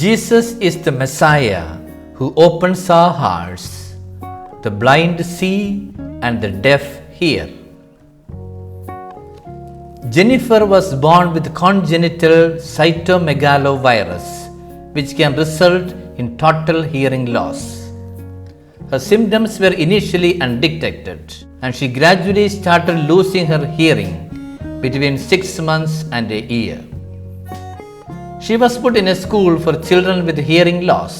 Jesus is the Messiah who opens our hearts. The blind see and the deaf hear. Jennifer was born with congenital cytomegalovirus, which can result in total hearing loss. Her symptoms were initially undetected, and she gradually started losing her hearing between 6 months and a year. She was put in a school for children with hearing loss.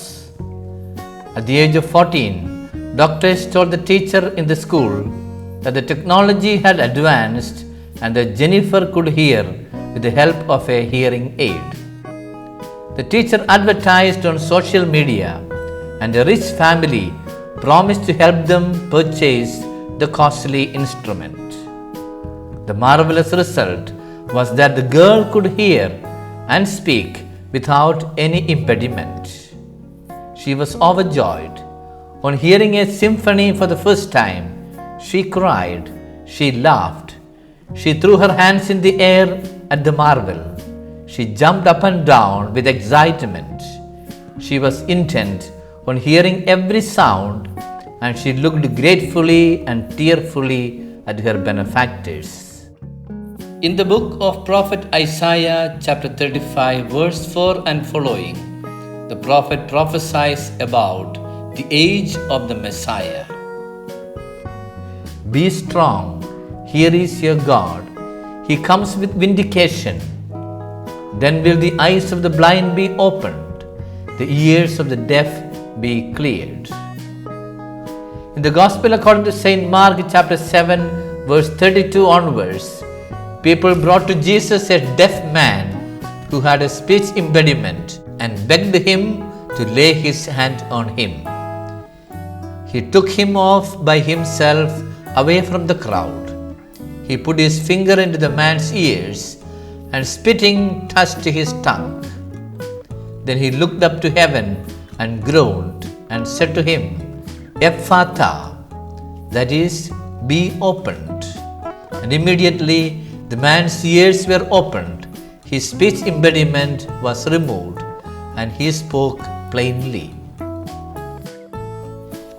At the age of 14, doctors told the teacher in the school that the technology had advanced and that Jennifer could hear with the help of a hearing aid. The teacher advertised on social media, and a rich family promised to help them purchase the costly instrument. The marvelous result was that the girl could hear and speak without any impediment. She was overjoyed. On hearing a symphony for the first time, she cried, she laughed, she threw her hands in the air at the marvel. She jumped up and down with excitement. She was intent on hearing every sound, and she looked gratefully and tearfully at her benefactors. In the book of Prophet Isaiah, chapter 35, verse 4 and following, the prophet prophesies about the age of the Messiah. Be strong, here is your God. He comes with vindication. Then will the eyes of the blind be opened, the ears of the deaf be cleared. In the Gospel according to St. Mark, chapter 7, verse 32 onwards, people brought to Jesus a deaf man who had a speech impediment and begged him to lay his hand on him. He took him off by himself away from the crowd. He put his finger into the man's ears and spitting touched his tongue. Then he looked up to heaven and groaned and said to him, EPHPHATHA, that is, be opened. And immediately the man's ears were opened, his speech impediment was removed, and he spoke plainly.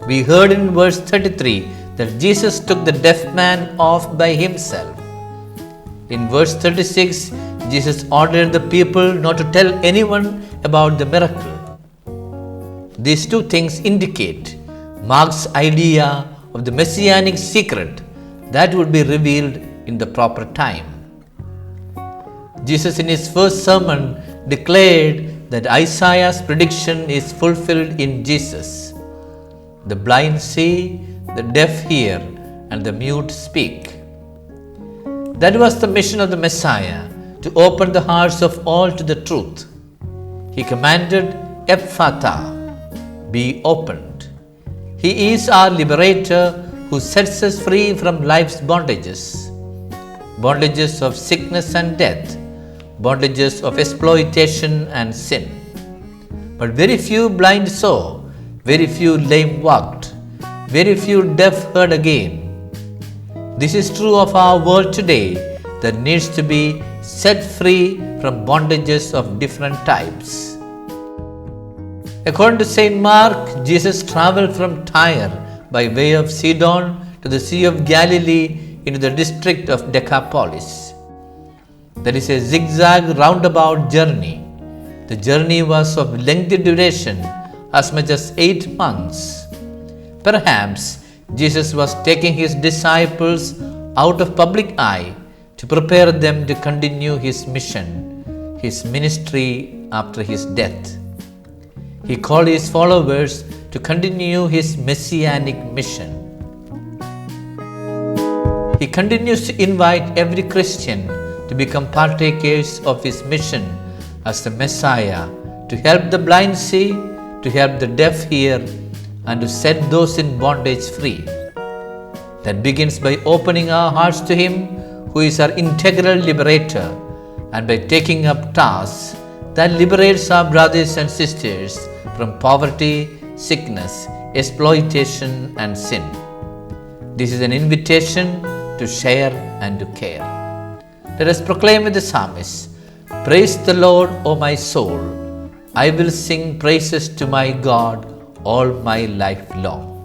We heard in verse 33 that Jesus took the deaf man off by himself. In verse 36, Jesus ordered the people not to tell anyone about the miracle. These two things indicate Mark's idea of the messianic secret that would be revealed in the proper time. Jesus in his first sermon declared that Isaiah's prediction is fulfilled in Jesus. The blind see, the deaf hear, and the mute speak. That was the mission of the Messiah, to open the hearts of all to the truth. He commanded, EPHPHATHA, be opened. He is our liberator who sets us free from life's bondages. Bondages of sickness and death, bondages of exploitation and sin. But very few blind saw, very few lame walked, very few deaf heard again. This is true of our world today that needs to be set free from bondages of different types. According to St. Mark, Jesus traveled from Tyre by way of Sidon to the Sea of Galilee into the district of Decapolis. That is a zigzag roundabout journey. The journey was of lengthy duration, as much as 8 months. Perhaps Jesus was taking his disciples out of public eye to prepare them to continue his mission, his ministry after his death. He called his followers to continue his messianic mission. He continues to invite every Christian to become partakers of his mission as the Messiah, to help the blind see, to help the deaf hear, and to set those in bondage free. That begins by opening our hearts to Him who is our integral liberator, and by taking up tasks that liberates our brothers and sisters from poverty, sickness, exploitation, and sin. This is an invitation to share and to care. Let us proclaim with the psalmist, praise the Lord, O my soul. I will sing praises to my God all my life long.